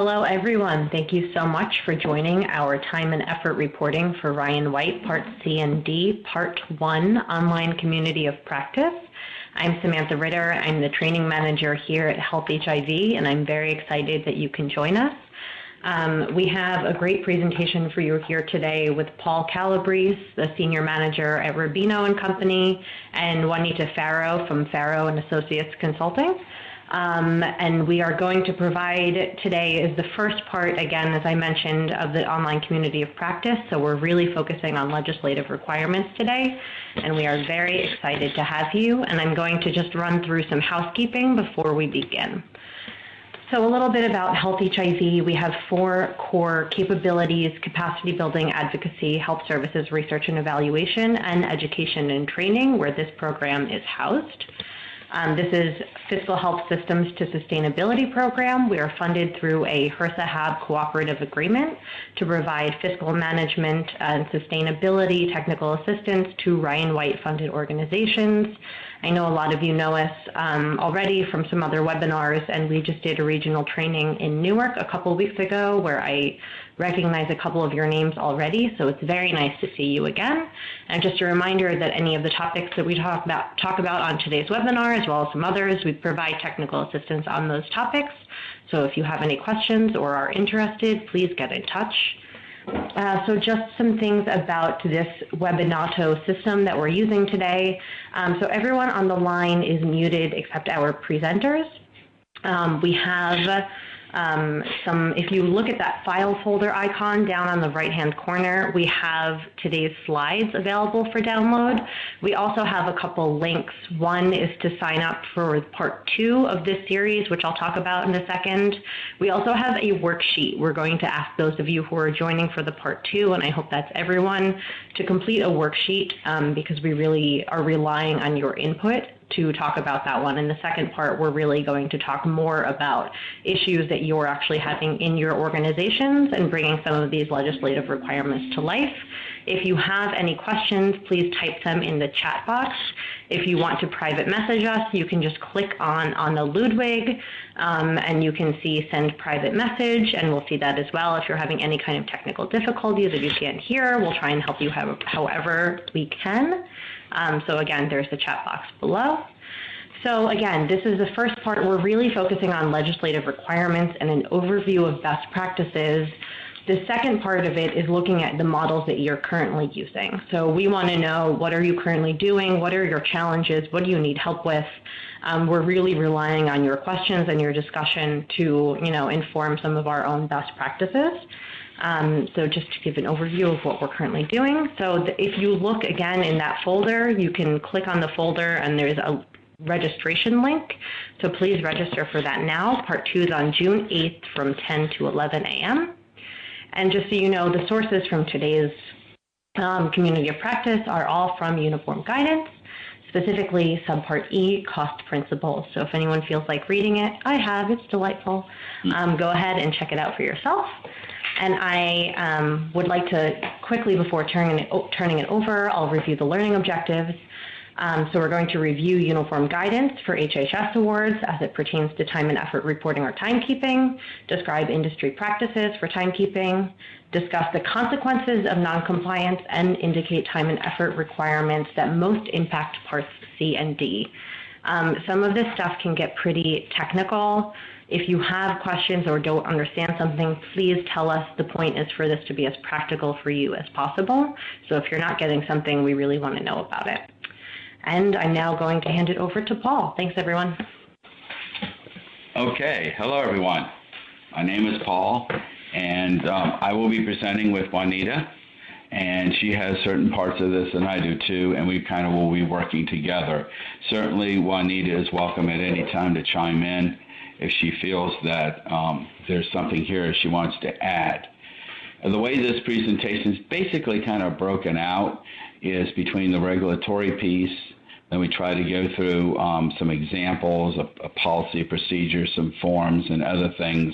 Hello, everyone. Thank you so much for joining our time and effort reporting for Ryan White, Part C and D, Part 1, Online Community of Practice. I'm Samantha Ritter. I'm the training manager here at Health HIV, and I'm very excited that you can join us. We have a great presentation for you here today with Paul Calabrese, the senior manager at Rubino & Company, and Juanita Farrow from Farrow & Associates Consulting. And we are going to provide today is the first part, again, as I mentioned, of the online community of practice. So we're really focusing on legislative requirements today, and we are very excited to have you. And I'm going to just run through some housekeeping before we begin. So a little bit about Health HIV. We have 4 core capabilities: capacity building, advocacy, health services, research and evaluation, and education and training, where this program is housed. This is Fiscal Health Systems to Sustainability Program. We are funded through a HRSA-HAB cooperative agreement to provide fiscal management and sustainability technical assistance to Ryan White funded organizations. I know a lot of you know us already from some other webinars, and we just did a regional training in Newark a couple of weeks ago where I recognize a couple of your names already, so it's very nice to see you again. And just a reminder that any of the topics that we talk about on today's webinar, as well as some others, we provide technical assistance on those topics. So if you have any questions or are interested, please get in touch. So just some things about this Webinato system that we're using today. So everyone on the line is muted except our presenters. We have if you look at that file folder icon down on the right-hand corner, we have today's slides available for download. We also have a couple links. One is to sign up for part 2 of this series, which I'll talk about in a second. We also have a worksheet. We're going to ask those of you who are joining for the part 2, and I hope that's everyone, to complete a worksheet because we really are relying on your input to talk about that one. In the second part, we're really going to talk more about issues that you're actually having in your organizations and bringing some of these legislative requirements to life. If you have any questions, please type them in the chat box. If you want to private message us, you can just click on the Ludwig and you can see send private message, and we'll see that as well. If you're having any kind of technical difficulties, if you can't hear, we'll try and help you however we can. So again, there's the chat box below. So again, this is the first part. We're really focusing on legislative requirements and an overview of best practices. The second part of it is looking at the models that you're currently using. So we want to know, what are you currently doing? What are your challenges? What do you need help with? We're really relying on your questions and your discussion to, inform some of our own best practices. So just to give an overview of what we're currently doing. So if you look again in that folder, you can click on the folder and there's a registration link. So please register for that now. Part 2 is on June 8th from 10 to 11 a.m. And just so you know, the sources from today's community of practice are all from Uniform Guidance, specifically Subpart E, Cost Principles. So if anyone feels like reading it, I have, it's delightful. Go ahead and check it out for yourself. And I would like to quickly, before turning it over, I'll review the learning objectives. So we're going to review uniform guidance for HHS awards as it pertains to time and effort reporting or timekeeping, describe industry practices for timekeeping, discuss the consequences of noncompliance, and indicate time and effort requirements that most impact parts C and D. Some of this stuff can get pretty technical. If you have questions or don't understand something, please tell us. The point is for this to be as practical for you as possible. So if you're not getting something, we really want to know about it. And I'm now going to hand it over to Paul. Thanks, everyone. Okay. Hello, everyone. My name is Paul, and I will be presenting with Juanita. And she has certain parts of this, and I do too, and we kind of will be working together. Certainly, Juanita is welcome at any time to chime in if she feels that there's something here she wants to add. And the way this presentation is basically kind of broken out is between the regulatory piece, then we try to go through some examples of policy procedures, some forms, and other things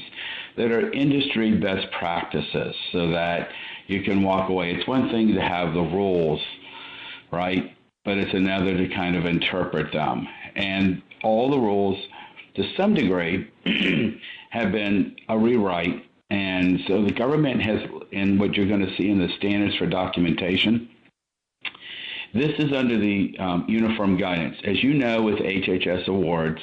that are industry best practices so that you can walk away. It's one thing to have the rules, right? But it's another to kind of interpret them. And all the rules to some degree, have been a rewrite. And so the government has, in what you're going to see in the standards for documentation, this is under the uniform guidance. As you know, with HHS awards,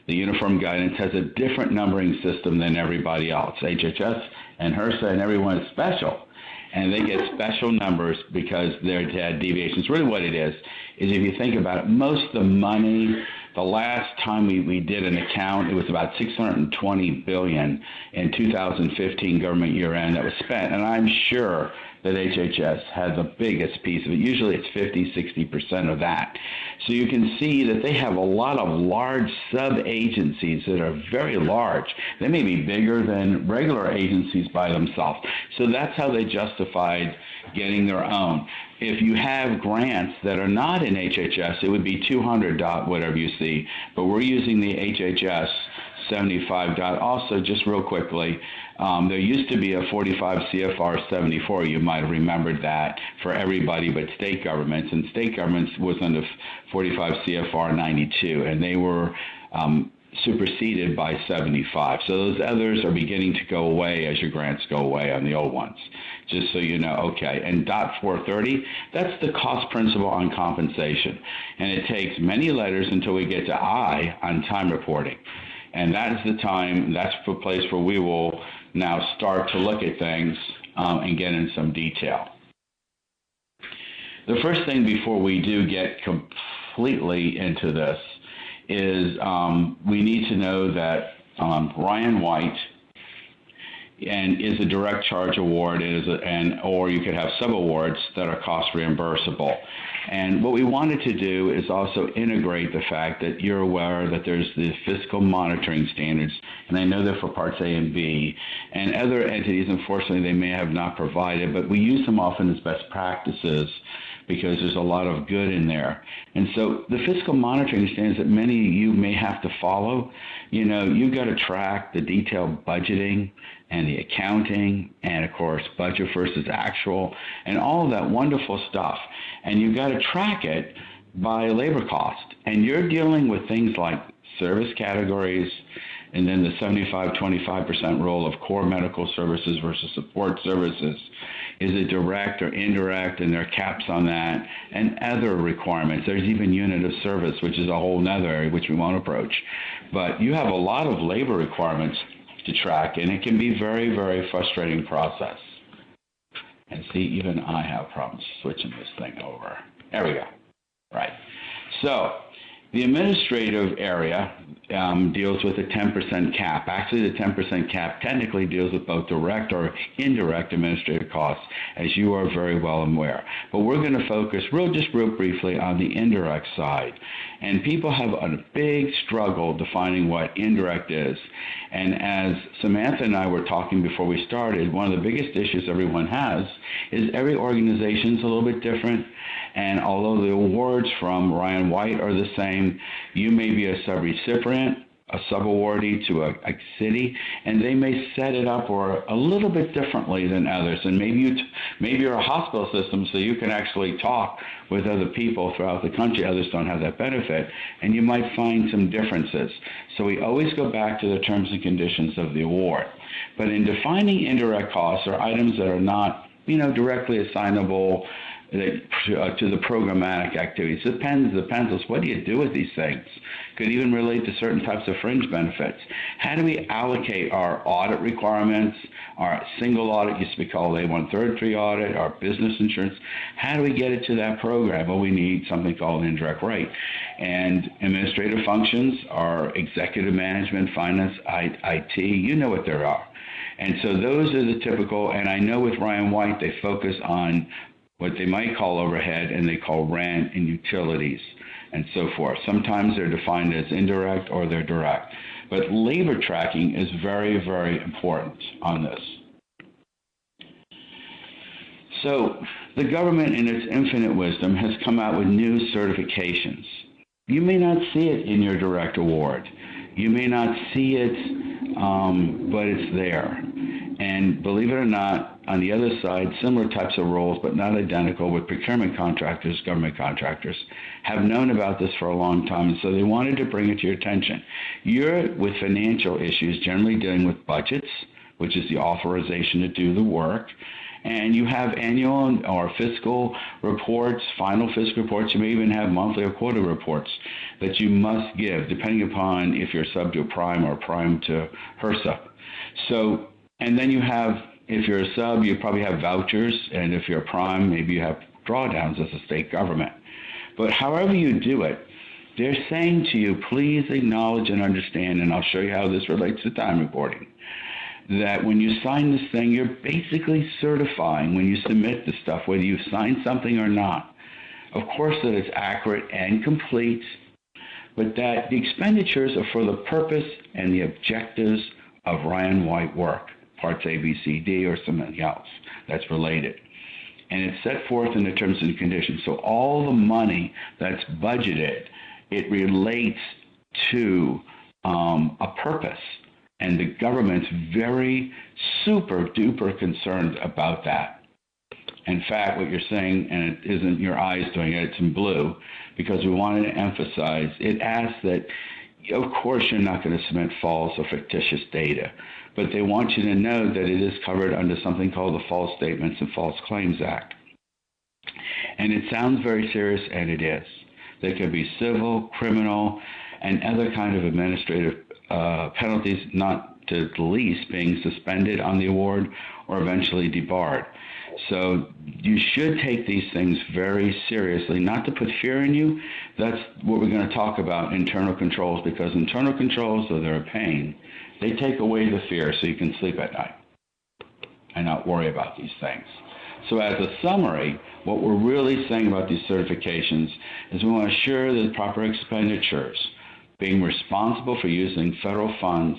the uniform guidance has a different numbering system than everybody else. HHS and HRSA and everyone is special, and they get special numbers because they're had deviations. Really what it is if you think about it, most of the money, the last time we did an account, it was about $620 billion in 2015 government year end that was spent, and I'm sure that HHS had the biggest piece of it. Usually it's 50-60% of that. So you can see that they have a lot of large sub-agencies that are very large. They may be bigger than regular agencies by themselves. So that's how they justified getting their own. If you have grants that are not in HHS, it would be 200 dot whatever you see, but we're using the HHS 75 dot. Also, just real quickly, there used to be a 45 CFR 74. You might have remembered that for everybody but state governments, and state governments was under 45 CFR 92, and they were superseded by 75. So those others are beginning to go away as your grants go away on the old ones, just so you know. Okay, and dot 430, that's the cost principle on compensation. And it takes many letters until we get to I on time reporting. And that is the time, that's the place where we will now start to look at things and get in some detail. The first thing before we do get completely into this is we need to know that Ryan White is a direct charge award, or you could have subawards that are cost reimbursable. And what we wanted to do is also integrate the fact that you're aware that there's the fiscal monitoring standards, and I know they're for parts A and B, and other entities, unfortunately, they may have not provided, but we use them often as best practices because there's a lot of good in there. And so the fiscal monitoring standards that many of you may have to follow, you've got to track the detailed budgeting and the accounting and, of course, budget versus actual and all of that wonderful stuff. And you've got to track it by labor cost. And you're dealing with things like service categories and then the 75-25% rule of core medical services versus support services. Is it direct or indirect, and there are caps on that, and other requirements. There's even unit of service, which is a whole nother area which we won't approach. But you have a lot of labor requirements to track, and it can be very, very frustrating process. And see, even I have problems switching this thing over. There we go. Right. So the administrative area deals with a 10% cap. Actually, the 10% cap technically deals with both direct or indirect administrative costs, as you are very well aware. But we're going to focus real briefly on the indirect side. And people have a big struggle defining what indirect is. And as Samantha and I were talking before we started, one of the biggest issues everyone has is every organization is a little bit different. And although the awards from Ryan White are the same, you may be a subrecipient, a subawardee to a city, and they may set it up or a little bit differently than others. And maybe you're a hospital system, so you can actually talk with other people throughout the country. Others don't have that benefit, and you might find some differences. So we always go back to the terms and conditions of the award. But in defining indirect costs or items that are not, directly assignable to the programmatic activities. It depends on what do you do with these things. Could even relate to certain types of fringe benefits. How do we allocate our audit requirements, our single audit used to be called A133 audit, our business insurance? How do we get it to that program? Well, we need something called an indirect rate. And administrative functions are executive management, finance, IT, you know what there are. And so those are the typical, and I know with Ryan White, they focus on what they might call overhead, and they call rent and utilities and so forth. Sometimes they're defined as indirect or they're direct. But labor tracking is very, very important on this. So the government, in its infinite wisdom, has come out with new certifications. You may not see it in your direct award. You may not see it, but it's there. And believe it or not, on the other side, similar types of roles, but not identical, with procurement contractors, government contractors, have known about this for a long time, and so they wanted to bring it to your attention. You're, with financial issues, generally dealing with budgets, which is the authorization to do the work, and you have annual or fiscal reports, final fiscal reports. You may even have monthly or quarterly reports that you must give, depending upon if you're sub to prime or prime to HRSA. So, and then you have, if you're a sub, you probably have vouchers, and if you're a prime, maybe you have drawdowns as a state government. But however you do it, they're saying to you, please acknowledge and understand, and I'll show you how this relates to time reporting, that when you sign this thing, you're basically certifying when you submit the stuff, whether you've signed something or not. Of course, that it's accurate and complete, but that the expenditures are for the purpose and the objectives of Ryan White work, parts A, B, C, D, or something else that's related. And it's set forth in the terms and conditions. So all the money that's budgeted, it relates to a purpose. And the government's very super duper concerned about that. In fact, what you're saying, and it isn't your eyes doing it, it's in blue, because we wanted to emphasize, it asks that, of course, you're not going to submit false or fictitious data, but they want you to know that it is covered under something called the False Statements and False Claims Act. And it sounds very serious, and it is. There can be civil, criminal, and other kind of administrative penalties, not to the least being suspended on the award or eventually debarred. So you should take these things very seriously, not to put fear in you. That's what we're going to talk about, internal controls, because internal controls, though they're a pain, they take away the fear so you can sleep at night and not worry about these things. So as a summary, what we're really saying about these certifications is we want to assure the proper expenditures, being responsible for using federal funds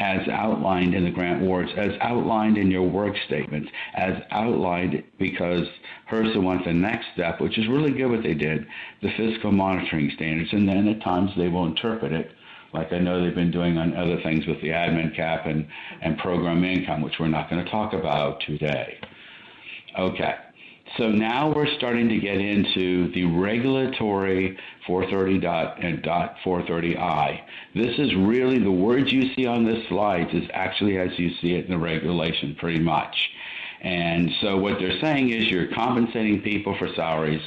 as outlined in the grant awards, as outlined in your work statements, as outlined because HRSA went the next step, which is really good what they did, the fiscal monitoring standards, and then at times they will interpret it, like I know they've been doing on other things with the admin cap and program income, which we're not going to talk about today. Okay. So now we're starting to get into the regulatory 430.430I. This is really, the words you see on this slide is actually as you see it in the regulation, pretty much. And so what they're saying is you're compensating people for salaries.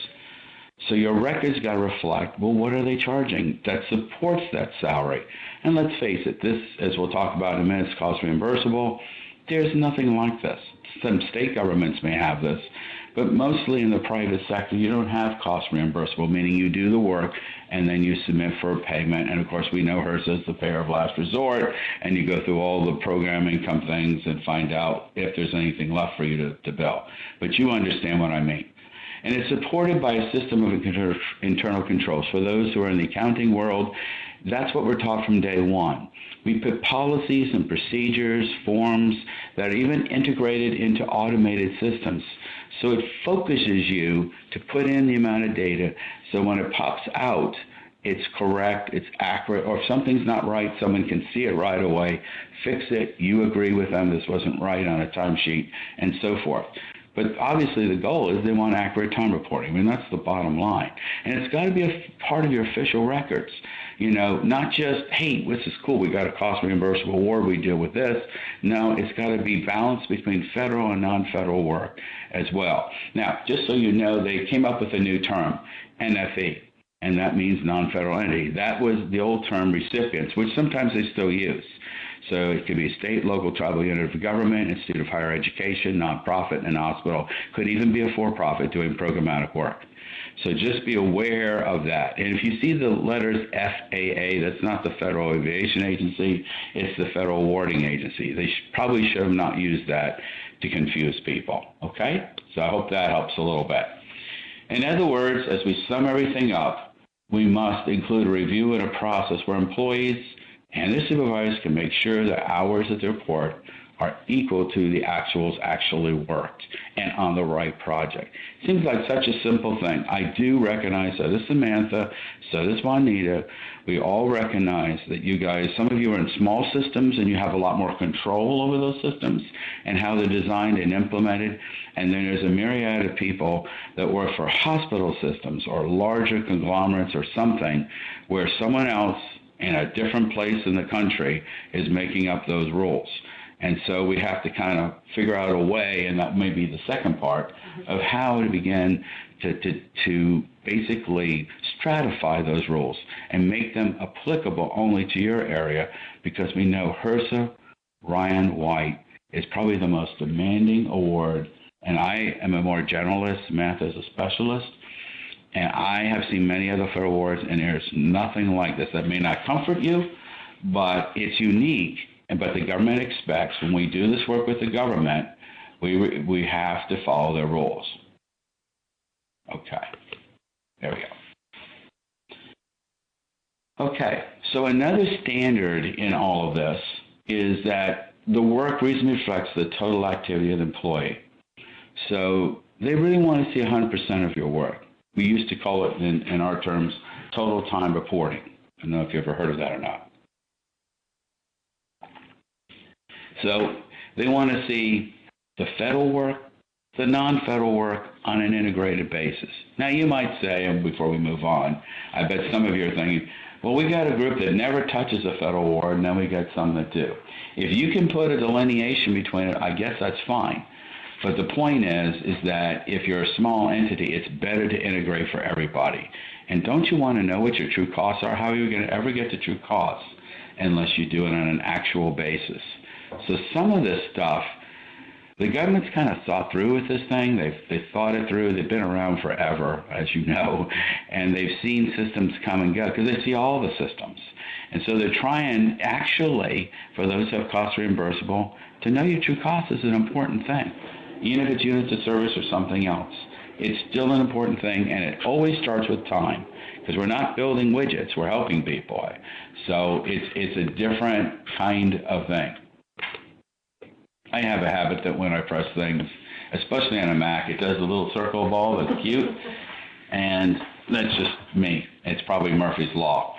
So your records got to reflect, well, what are they charging that supports that salary? And let's face it, this, as we'll talk about in a minute, is cost reimbursable. There's nothing like this. Some state governments may have this, but mostly in the private sector, you don't have cost reimbursable, meaning you do the work and then you submit for a payment. And of course, we know HRSA is the payer of last resort, and you go through all the program income things and find out if there's anything left for you to bill. But you understand what I mean. And it's supported by a system of internal controls. For those who are in the accounting world, that's what we're taught from day one. We put policies and procedures, forms that are even integrated into automated systems. So it focuses you to put in the amount of data, so when it pops out, it's correct, it's accurate, or if something's not right, someone can see it right away, fix it, you agree with them, this wasn't right on a timesheet, and so forth. But obviously the goal is they want accurate time reporting. I mean, that's the bottom line. And it's got to be a part of your official records. You know, not just, hey, this is cool, we got a cost reimbursable award, we deal with this. No, it's got to be balanced between federal and non-federal work as well. Now, just so you know, they came up with a new term, NFE, and that means non-federal entity. That was the old term recipients, which sometimes they still use. So it could be a state, local, tribal unit of government, institute of higher education, nonprofit, and hospital. Could even be a for-profit doing programmatic work. So just be aware of that. And if you see the letters FAA, that's not the Federal Aviation Agency, it's the Federal Awarding Agency. They probably should have not used that to confuse people, okay? So I hope that helps a little bit. In other words, as we sum everything up, we must include a review and a process where employees and their supervisors can make sure the hours that they report are equal to the actuals actually worked and on the right project. Seems like such a simple thing. I do recognize, so does Samantha, so does Juanita. We all recognize that you guys, some of you are in small systems and you have a lot more control over those systems and how they're designed and implemented. And then there's a myriad of people that work for hospital systems or larger conglomerates or something where someone else in a different place in the country is making up those rules. And so we have to kind of figure out a way, and that may be the second part, of how to begin to basically stratify those rules and make them applicable only to your area, because we know HRSA Ryan White is probably the most demanding award, and I am a more generalist, Samantha is a specialist, and I have seen many other federal awards, and there's nothing like this. That may not comfort you, but it's unique. But the government expects, when we do this work with the government, we have to follow their rules. Okay, there we go. Okay, so another standard in all of this is that the work reasonably reflects the total activity of the employee. So they really want to see 100% of your work. We used to call it, in our terms, total time reporting. I don't know if you ever heard of that or not. So they want to see the federal work, the non-federal work on an integrated basis. Now you might say, and before we move on, I bet some of you are thinking, well, we got a group that never touches a federal award, and then we got some that do. If you can put a delineation between it, I guess that's fine. But the point is that if you're a small entity, it's better to integrate for everybody. And don't you want to know what your true costs are? How are you going to ever get to true costs unless you do it on an actual basis? So some of this stuff, the government's kind of thought through with this thing. They've thought it through. They've been around forever, as you know, and they've seen systems come and go because they see all the systems. And so they're trying, actually, for those who have cost reimbursable, to know your true cost is an important thing. Even if it's units of service or something else, it's still an important thing, and it always starts with time because we're not building widgets. We're helping people. So it's a different kind of thing. I have a habit that when I press things, especially on a Mac, it does a little circle ball that's cute, and that's just me. It's probably Murphy's Law.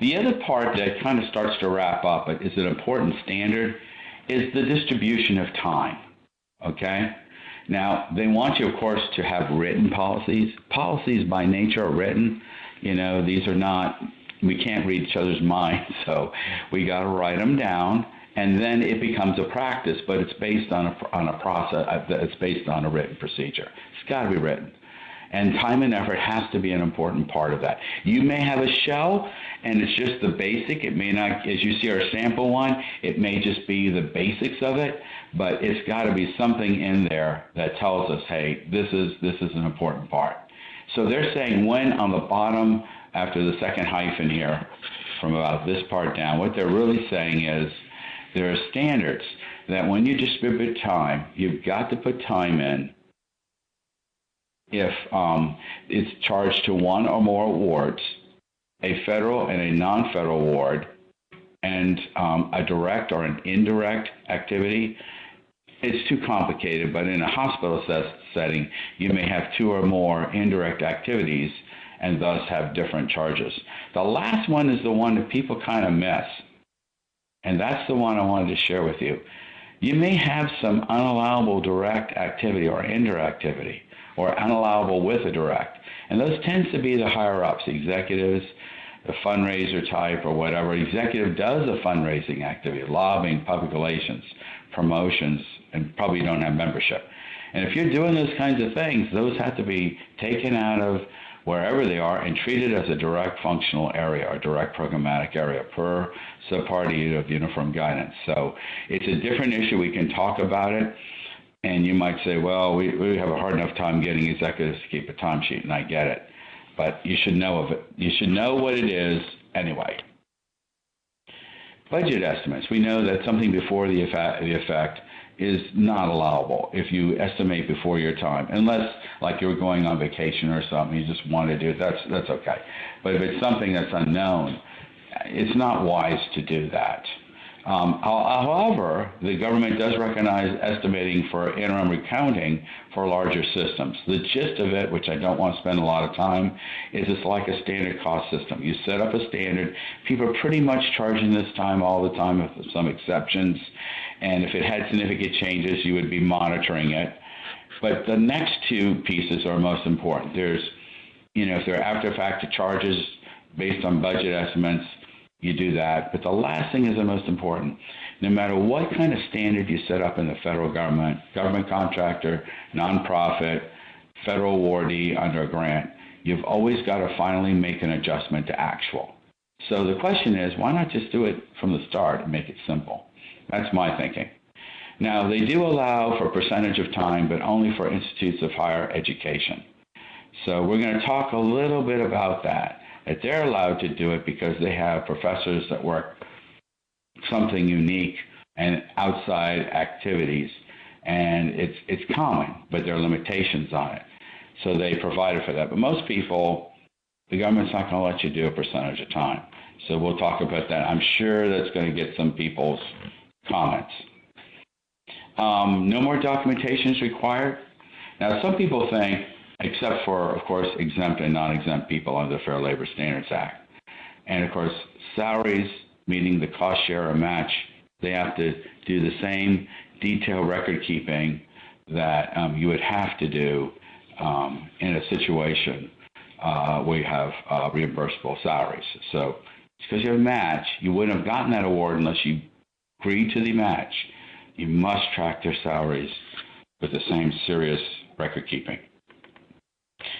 The other part that kind of starts to wrap up, but is an important standard, is the distribution of time, okay? Now, they want you, of course, to have written policies. Policies by nature are written. You know, these are not, we can't read each other's minds, so we got to write them down. And then it becomes a practice, but it's based on a process. It's based on a written procedure. It's got to be written, and time and effort has to be an important part of that. You may have a shell, and it's just the basic. It may not, as you see our sample one, it may just be the basics of it, but it's got to be something in there that tells us, hey, this is an important part. So they're saying when on the bottom after the second hyphen here, from about this part down, what they're really saying is, there are standards that when you distribute time, you've got to put time in if it's charged to one or more awards, a federal and a non-federal award, and a direct or an indirect activity. It's too complicated, but in a hospital setting, you may have two or more indirect activities and thus have different charges. The last one is the one that people kind of miss. And that's the one I wanted to share with you. You may have some unallowable direct activity or indirect activity, or unallowable with a direct. And those tends to be the higher-ups, executives, the fundraiser type or whatever. Executive does a fundraising activity, lobbying, public relations, promotions, and probably don't have membership. And if you're doing those kinds of things, those have to be taken out of wherever they are and treated as a direct functional area or direct programmatic area per subpart E of uniform guidance. So it's a different issue. We can talk about it. And you might say, well, we have a hard enough time getting executives to keep a timesheet, and I get it. But you should know of it. You should know what it is anyway. Budget estimates. We know that something before the effect is not allowable if you estimate before your time, unless like you're going on vacation or something, you just want to do it, that's okay. But if it's something that's unknown, it's not wise to do that. However, the government does recognize estimating for interim accounting for larger systems. The gist of it, which I don't want to spend a lot of time, is it's like a standard cost system. You set up a standard. People are pretty much charging this time all the time with some exceptions. And if it had significant changes, you would be monitoring it. But the next two pieces are most important. There's, if there are after-fact charges based on budget estimates, you do that. But the last thing is the most important. No matter what kind of standard you set up in the federal government, government contractor, nonprofit, federal awardee under a grant, you've always got to finally make an adjustment to actual. So the question is, why not just do it from the start and make it simple? That's my thinking. Now, they do allow for percentage of time, but only for institutes of higher education. So we're going to talk a little bit about that they're allowed to do it because they have professors that work something unique and outside activities. And it's common, but there are limitations on it. So they provided for that. But most people, the government's not going to let you do a percentage of time. So we'll talk about that. I'm sure that's going to get some people's comments. No more documentation is required. Now, some people think, except for, of course, exempt and non-exempt people under the Fair Labor Standards Act. And, of course, salaries, meaning the cost share or match, they have to do the same detailed record keeping that you would have to do in a situation where you have reimbursable salaries. So because you have a match, you wouldn't have gotten that award unless you agreed to the match. You must track their salaries with the same serious record keeping.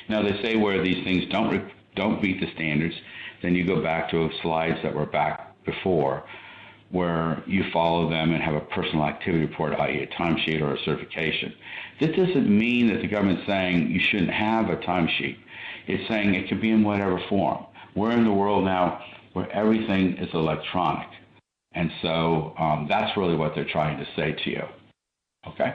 Now, they say where these things don't meet the standards, then you go back to slides that were back before where you follow them and have a personal activity report, i.e. a timesheet or a certification. This doesn't mean that the government's saying you shouldn't have a timesheet. It's saying it can be in whatever form. We're in the world now where everything is electronic. And so that's really what they're trying to say to you. Okay?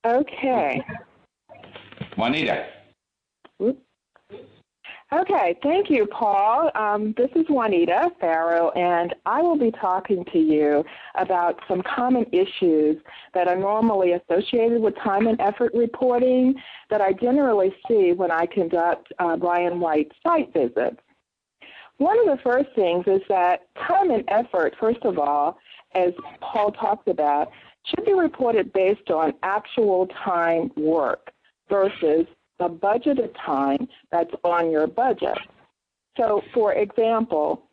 Okay. Juanita. Okay, thank you, Paul. This is Juanita Farrow, and I will be talking to you about some common issues that are normally associated with time and effort reporting that I generally see when I conduct Brian White site visits. One of the first things is that time and effort, first of all, as Paul talked about, should be reported based on actual time work versus the budgeted time that's on your budget. So, for example,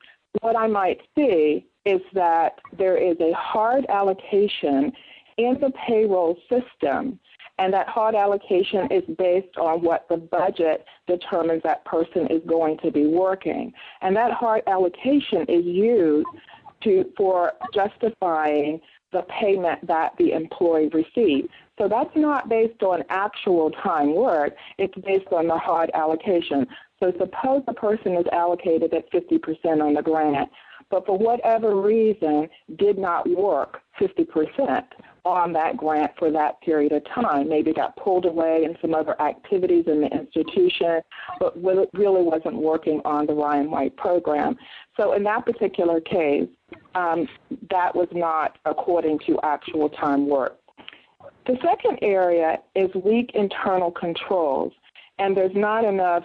what I might see is that there is a hard allocation in the payroll system, and that hard allocation is based on what the budget determines that person is going to be working. And that hard allocation is used for justifying the payment that the employee receives. So that's not based on actual time work. It's based on the hard allocation. So suppose the person is allocated at 50% on the grant, but for whatever reason did not work 50% on that grant for that period of time. Maybe got pulled away in some other activities in the institution, but really wasn't working on the Ryan White program. So in that particular case, that was not according to actual time work. The second area is weak internal controls, and there's not enough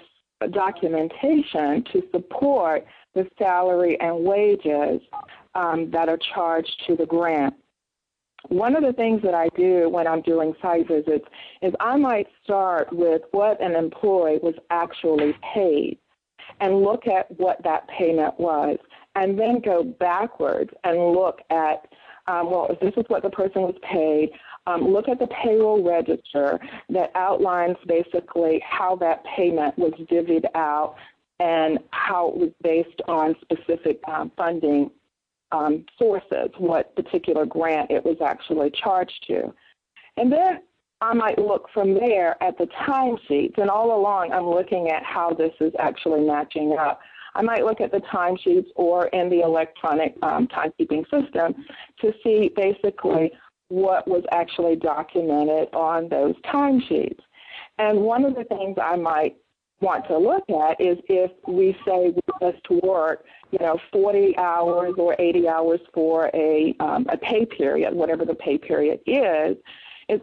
documentation to support the salary and wages that are charged to the grant. One of the things that I do when I'm doing site visits is I might start with what an employee was actually paid and look at what that payment was, and then go backwards and look at, well, if this is what the person was paid, look at the payroll register that outlines basically how that payment was divvied out and how it was based on specific funding sources, what particular grant it was actually charged to. And then I might look from there at the timesheets, and all along I'm looking at how this is actually matching up. I might look at the timesheets or in the electronic timekeeping system to see basically what was actually documented on those timesheets. And one of the things I might want to look at is if we say we must work, 40 hours or 80 hours for a pay period, whatever the pay period is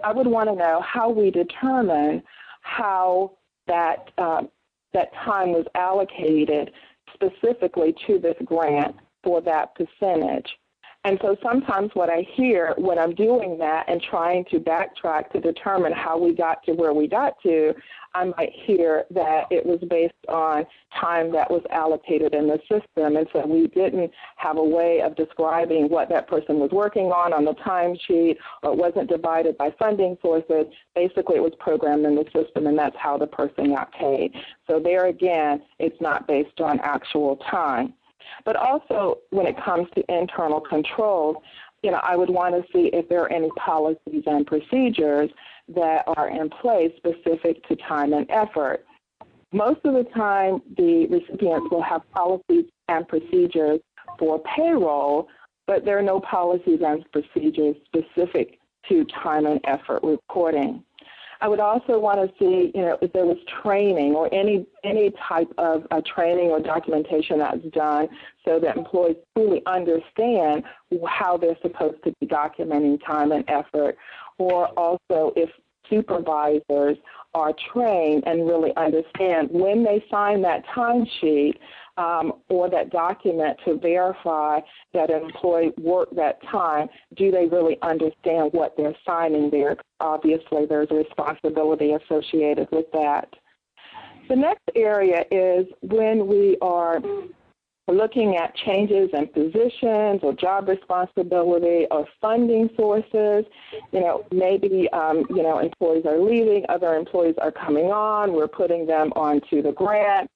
I would want to know how we determine how that time was allocated specifically to this grant for that percentage. And so sometimes what I hear when I'm doing that and trying to backtrack to determine how we got to where we got to, I might hear that it was based on time that was allocated in the system. And so we didn't have a way of describing what that person was working on the timesheet, or it wasn't divided by funding sources. Basically, it was programmed in the system, and that's how the person got paid. So there again, it's not based on actual time. But also, when it comes to internal controls, I would want to see if there are any policies and procedures that are in place specific to time and effort. Most of the time, the recipients will have policies and procedures for payroll, but there are no policies and procedures specific to time and effort reporting. I would also want to see, if there was training or any type of training or documentation that's done so that employees truly understand how they're supposed to be documenting time and effort, or also if supervisors are trained and really understand when they sign that timesheet or that document to verify that an employee worked that time, do they really understand what they're signing there? Obviously, there's a responsibility associated with that. The next area is when we are looking at changes in positions or job responsibility or funding sources. Maybe employees are leaving, other employees are coming on, we're putting them onto the grant,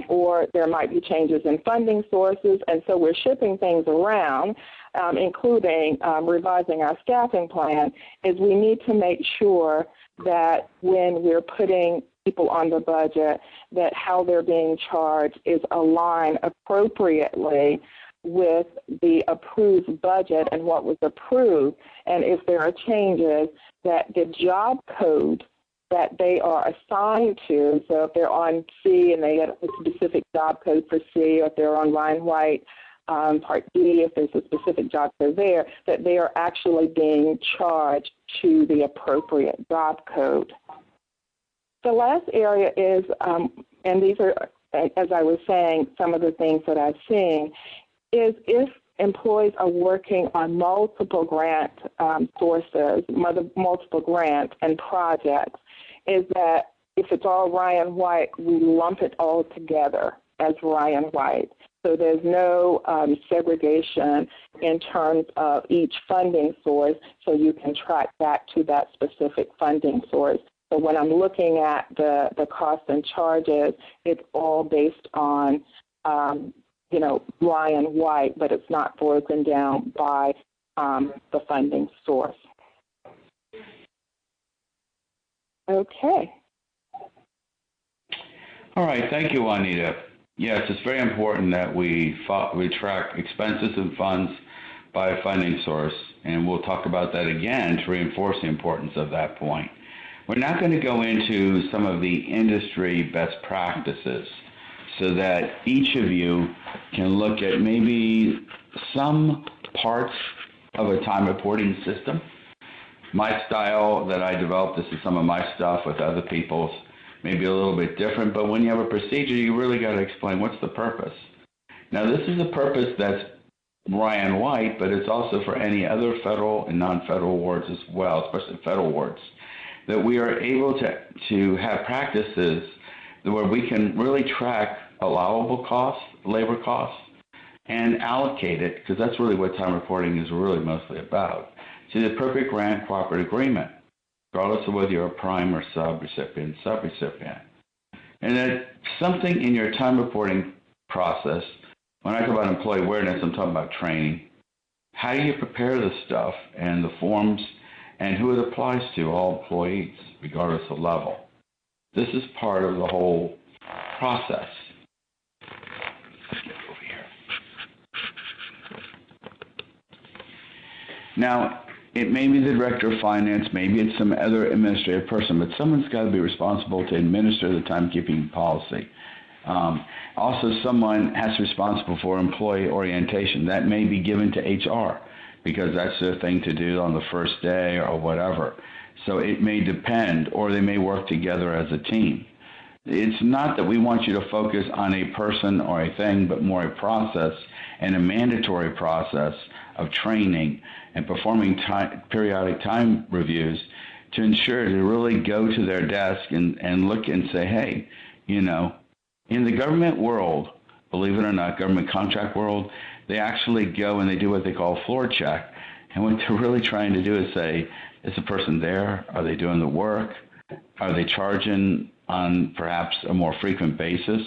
or there might be changes in funding sources, and so we're shipping things around, including revising our staffing plan, is we need to make sure that when we're putting people on the budget, that how they're being charged is aligned appropriately with the approved budget and what was approved. And if there are changes, that the job code that they are assigned to, so if they're on C and they get a specific job code for C, or if they're on Ryan White Part D, if there's a specific job code there, that they are actually being charged to the appropriate job code. The last area is, and these are, as I was saying, some of the things that I've seen, is if employees are working on multiple grant sources, multiple grants and projects, is that if it's all Ryan White, we lump it all together as Ryan White. So there's no segregation in terms of each funding source, so you can track back to that specific funding source. So when I'm looking at the costs and charges, it's all based on, Ryan White, but it's not broken down by the funding source. Okay. All right, thank you, Juanita. Yes, it's very important that we track expenses and funds by funding source, and we'll talk about that again to reinforce the importance of that point. We're not going to go into some of the industry best practices so that each of you can look at maybe some parts of a time reporting system. My style that I developed, this is some of my stuff with other people's, maybe a little bit different, but when you have a procedure, you really got to explain what's the purpose. Now, this is a purpose that's Ryan White, but it's also for any other federal and non-federal awards as well, especially federal awards, that we are able to have practices where we can really track allowable costs, labor costs, and allocate it, because that's really what time reporting is really mostly about, to the appropriate grant cooperative agreement, regardless of whether you're a prime or subrecipient. And that something in your time reporting process, when I talk about employee awareness, I'm talking about training. How do you prepare the stuff and the forms and who it applies to, all employees, regardless of level? This is part of the whole process. Let's get over here. Now, it may be the director of finance, maybe it's some other administrative person, but someone's got to be responsible to administer the timekeeping policy. Also, someone has to be responsible for employee orientation. That may be given to HR because that's their thing to do on the first day or whatever. So it may depend, or they may work together as a team. It's not that we want you to focus on a person or a thing, but more a process and a mandatory process of training and performing periodic time reviews to ensure to really go to their desk and look and say, hey, you know, in the government world, believe it or not, government contract world, they actually go and they do what they call a floor check. And what they're really trying to do is say, is the person there? Are they doing the work? Are they charging on perhaps a more frequent basis?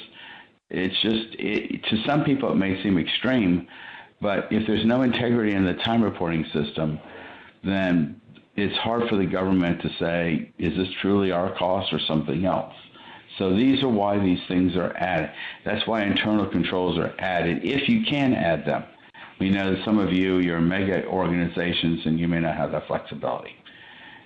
It's just, to some people it may seem extreme, but if there's no integrity in the time reporting system, then it's hard for the government to say, is this truly our cost or something else? So these are why these things are added. That's why internal controls are added, if you can add them. We know that some of you're mega organizations and you may not have that flexibility.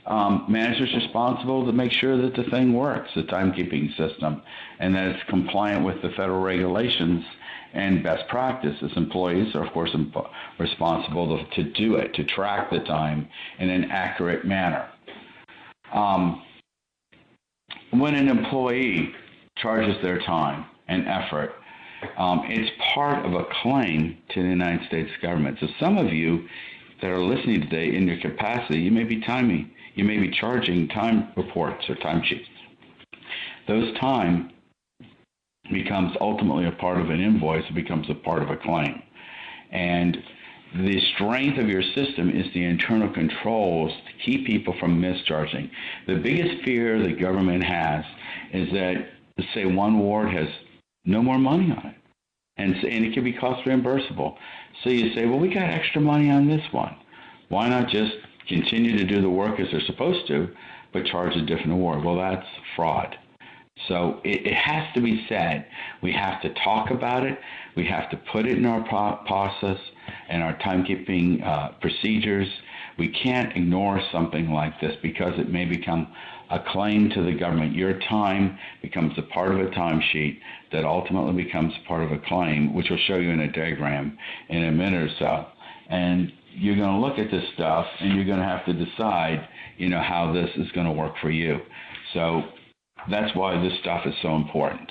Managers responsible to make sure that the thing works, the timekeeping system, and that it's compliant with the federal regulations and best practices. Employees are, of course, responsible to do it, to track the time in an accurate manner. When an employee charges their time and effort, it's part of a claim to the United States government. So some of you that are listening today, in your capacity, you may be charging time reports or time sheets. Those time becomes ultimately a part of an invoice, it becomes a part of a claim. And the strength of your system is the internal controls to keep people from mischarging. The biggest fear the government has is that, let's say, one ward has no more money on it, and it can be cost reimbursable. So you say, well, we got extra money on this one. Why not just continue to do the work as they're supposed to, but charge a different award? Well, that's fraud. So it has to be said. We have to talk about it. We have to put it in our process and our timekeeping procedures. We can't ignore something like this because it may become a claim to the government. Your time becomes a part of a timesheet that ultimately becomes part of a claim, which we'll show you in a diagram in a minute or so. And you're going to look at this stuff and you're going to have to decide, how this is going to work for you. So that's why this stuff is so important.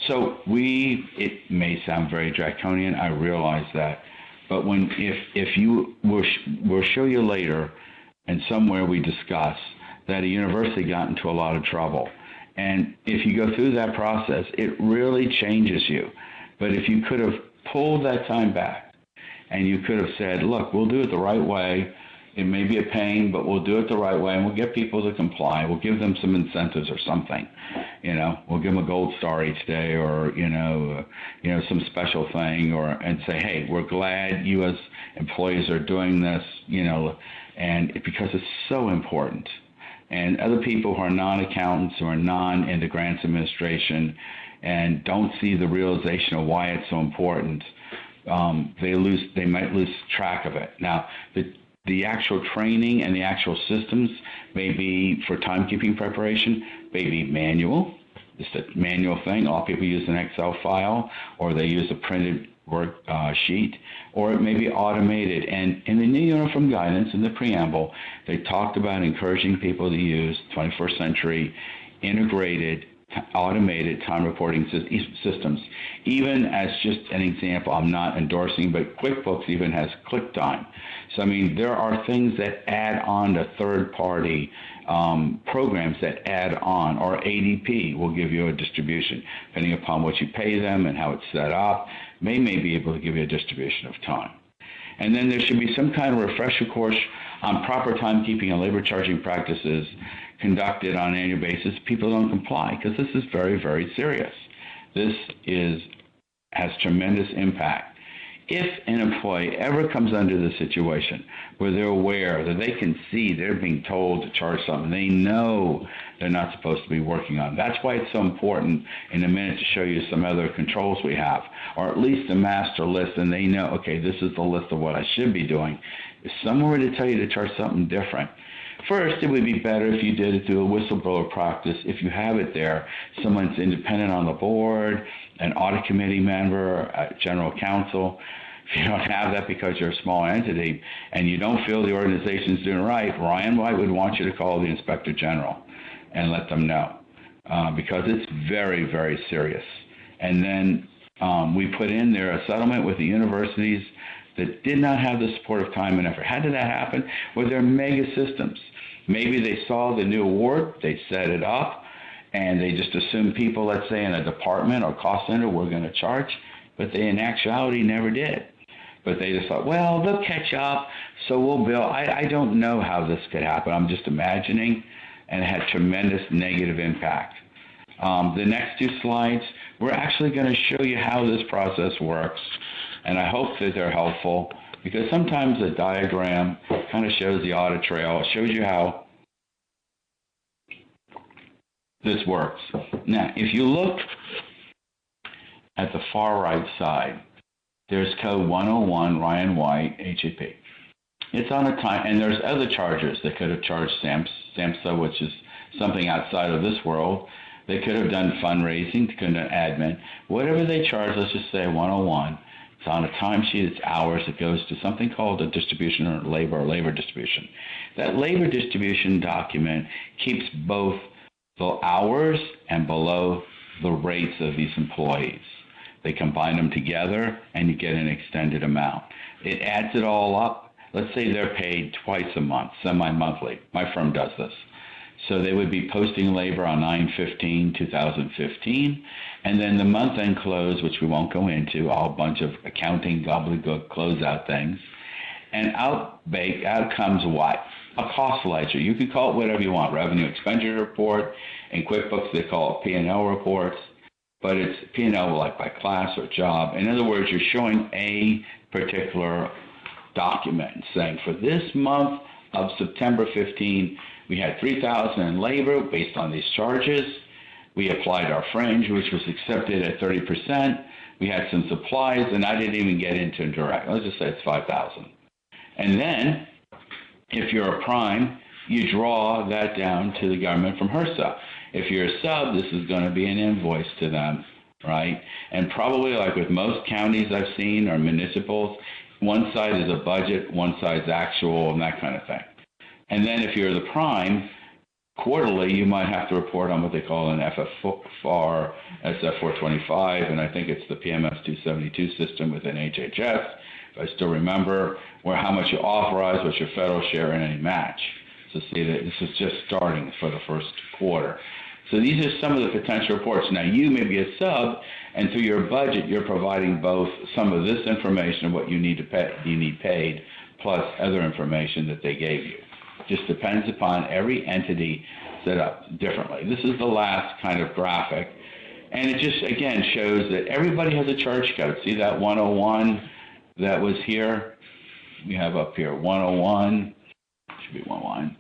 So it may sound very draconian, I realize that, but we'll show you later, and somewhere we discuss that a university got into a lot of trouble. And if you go through that process, it really changes you. But if you could have pulled that time back and you could have said, look, we'll do it the right way. It may be a pain, but we'll do it the right way, and we'll get people to comply. We'll give them some incentives or something. We'll give them a gold star each day, or some special thing, and say, hey, we're glad you as employees are doing this, and because it's so important. And other people who are non-accountants, who are in the grants administration, and don't see the realization of why it's so important, they might lose track of it. Now, the actual training and the actual systems may be for timekeeping preparation, may be manual. It's a manual thing. A lot of people use an Excel file, or they use a printed work sheet, or it may be automated. And in the new uniform guidance, in the preamble, they talked about encouraging people to use 21st century integrated automated time reporting systems. Even as just an example, I'm not endorsing, but QuickBooks even has QuickTime. So, there are things that add on to third-party programs that add on, or ADP will give you a distribution, depending upon what you pay them and how it's set up, may be able to give you a distribution of time. And then there should be some kind of refresher course on proper timekeeping and labor charging practices conducted on an annual basis. People don't comply because this is very, very serious. This has tremendous impact. If an employee ever comes under the situation where they're aware that they can see they're being told to charge something they know they're not supposed to be working on. That's why it's so important in a minute to show you some other controls we have, or at least a master list, and they know, okay, this is the list of what I should be doing. If someone were to tell you to charge something different, first, it would be better if you did it through a whistleblower practice. If you have it there, someone's independent on the board, an audit committee member, a general counsel. If you don't have that because you're a small entity and you don't feel the organization's doing right, Ryan White would want you to call the Inspector General and let them know because it's very, very serious. And then we put in there a settlement with the universities that did not have the support of time and effort. How did that happen? Well, they're mega systems. Maybe they saw the new award, they set it up, and they just assumed people, let's say in a department or cost center, were going to charge, but they in actuality never did. But they just thought, well, they'll catch up, so we'll bill. I don't know how this could happen. I'm just imagining, and it had tremendous negative impact. The next two slides, we're actually going to show you how this process works. And I hope that they're helpful because sometimes a diagram kind of shows the audit trail. It shows you how this works. Now, if you look at the far right side, there's code 101, Ryan White, HAP. It's on a time, and there's other charges that could have charged SAMHSA, which is something outside of this world. They could have done fundraising, they could have done admin. Whatever they charge, let's just say 101. It's on a timesheet, it's hours, it goes to something called a distribution or labor distribution. That labor distribution document keeps both the hours and below the rates of these employees. They combine them together and you get an extended amount. It adds it all up. Let's say they're paid twice a month, semi-monthly. My firm does this. So they would be posting labor on 9/15/2015, and then the month-end close, which we won't go into, all a bunch of accounting gobbledygook closeout things, and out comes what? A cost ledger. You can call it whatever you want, revenue expenditure report. In QuickBooks, they call it P&L reports, but it's P&L like by class or job. In other words, you're showing a particular document saying for this month of September 15, we had $3,000 in labor based on these charges. We applied our fringe, which was accepted at 30%. We had some supplies, and I didn't even get into direct. Let's just say it's $5,000. And then, if you're a prime, you draw that down to the government from HRSA. If you're a sub, this is going to be an invoice to them, right? And probably like with most counties I've seen or municipals, one side is a budget, one side's actual, and that kind of thing. And then if you're the prime, quarterly, you might have to report on what they call an FFR, SF425, and I think it's the PMS 272 system within HHS, if I still remember, where how much you authorize, what's your federal share, and any match. So see that this is just starting for the first quarter. So these are some of the potential reports. Now you may be a sub, and through your budget, you're providing both some of this information, what you need to pay, you need paid, plus other information that they gave you. Just depends upon every entity set up differently. This is the last kind of graphic, and it just again shows that everybody has a charge code. See that 101 that was here? We have up here 101, should be 101.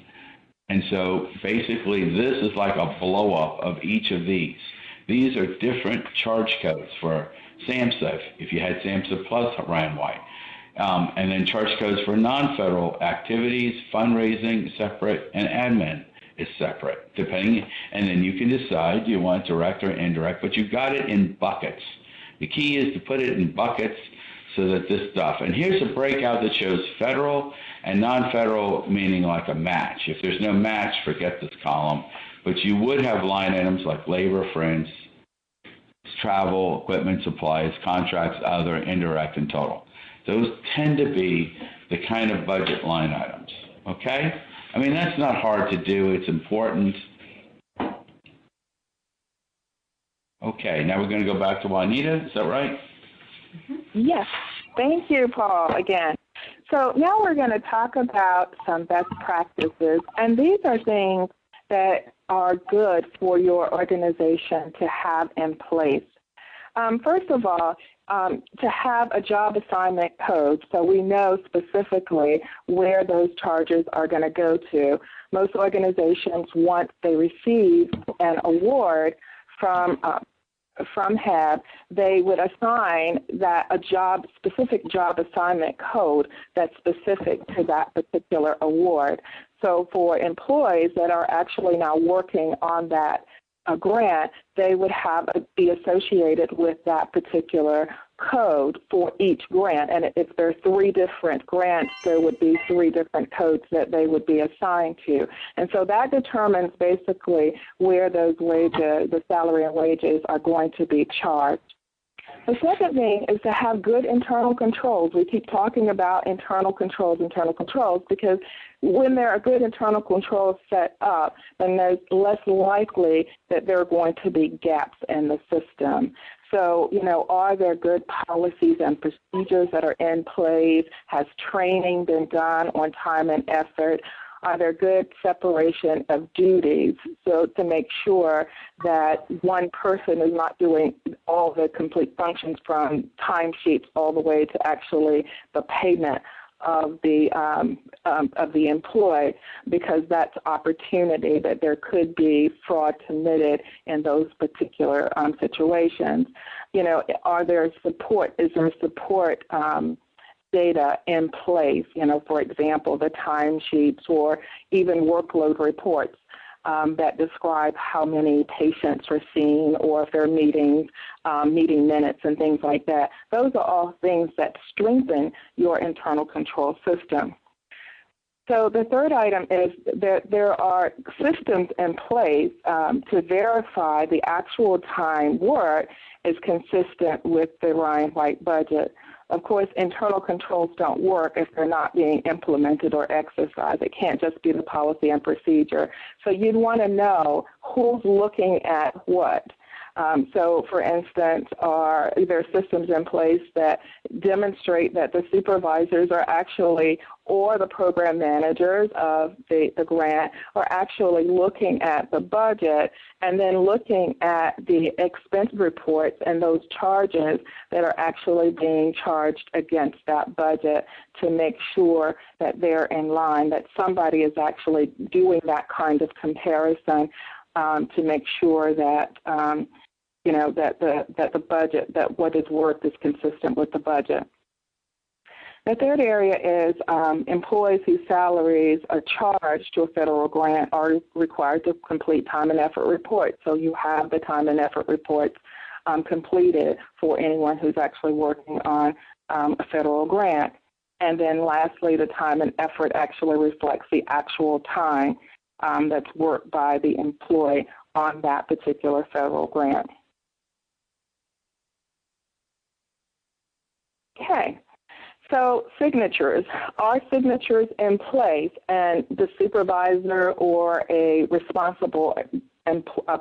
And so basically this is like a blow up of each of these. These are different charge codes for SAMHSA, if you had SAMHSA plus Ryan White. And then charge codes for non-federal activities, fundraising separate, and admin is separate, depending. And then you can decide, do you want direct or indirect, but you've got it in buckets. The key is to put it in buckets so that this stuff, and here's a breakout that shows federal and non-federal, meaning like a match. If there's no match, forget this column, but you would have line items like labor, fringe, travel, equipment, supplies, contracts, other, indirect, and total. Those tend to be the kind of budget line items, okay? I mean, that's not hard to do. It's important. Okay, now we're going to go back to Juanita. Is that right? Yes. Thank you, Paul, again. So now we're going to talk about some best practices, and these are things that are good for your organization to have in place. First of all, to have a job assignment code so we know specifically where those charges are going to go to. Most organizations, once they receive an award from from HAB, they would assign that specific job assignment code that's specific to that particular award. So for employees that are actually now working on that grant, they would be associated with that particular code for each grant. And if there are 3 different grants, there would be 3 different codes that they would be assigned to. And so that determines basically where those wages, the salary and wages, are going to be charged. The second thing is to have good internal controls. We keep talking about internal controls, because when there are good internal controls set up, then there's less likely that there are going to be gaps in the system. So, are there good policies and procedures that are in place? Has training been done on time and effort? Are there good separation of duties, so to make sure that one person is not doing all the complete functions from timesheets all the way to actually the payment of the employee, because that's opportunity that there could be fraud committed in those particular situations. Are there support? Is there support data in place, for example, the timesheets or even workload reports that describe how many patients are seen, or if there are meeting minutes and things like that. Those are all things that strengthen your internal control system. So the third item is that there are systems in place to verify the actual time worked is consistent with the Ryan White budget. Of course, internal controls don't work if they're not being implemented or exercised. It can't just be the policy and procedure. So you'd want to know who's looking at what. So, for instance, are there systems in place that demonstrate that the supervisors are actually, or the program managers of the grant, are actually looking at the budget and then looking at the expense reports and those charges that are actually being charged against that budget to make sure that they're in line, that somebody is actually doing that kind of comparison to make sure that that the budget, that what is worth is consistent with the budget. The third area is employees whose salaries are charged to a federal grant are required to complete time and effort reports. So you have the time and effort reports completed for anyone who's actually working on a federal grant. And then lastly, the time and effort actually reflects the actual time that's worked by the employee on that particular federal grant. Okay, so signatures. Are signatures in place, and the supervisor or a responsible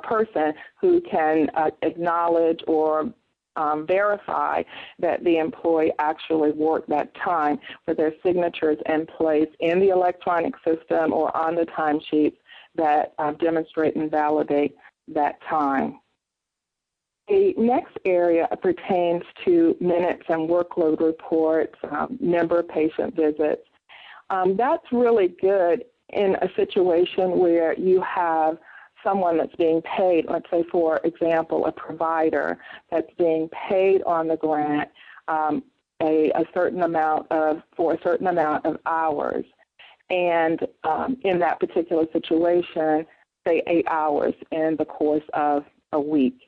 person who can acknowledge or verify that the employee actually worked that time, with their signatures in place in the electronic system or on the timesheets that demonstrate and validate that time. The next area pertains to minutes and workload reports, member patient visits. That's really good in a situation where you have someone that's being paid, let's say, for example, a provider that's being paid on the grant a certain amount of hours. And in that particular situation, say 8 hours in the course of a week.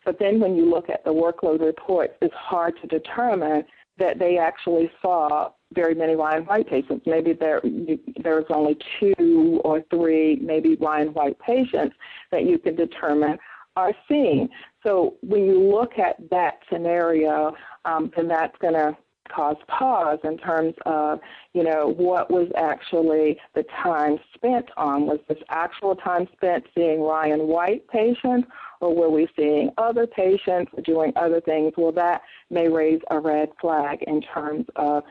But then when you look at the workload reports, it's hard to determine that they actually saw very many Ryan White patients. Maybe there's only 2 or 3 maybe Ryan White patients that you can determine are seen. So when you look at that scenario, then that's going to cause pause in terms of, what was actually the time spent on. Was this actual time spent seeing Ryan White patients, or were we seeing other patients doing other things? Well, that may raise a red flag in terms of,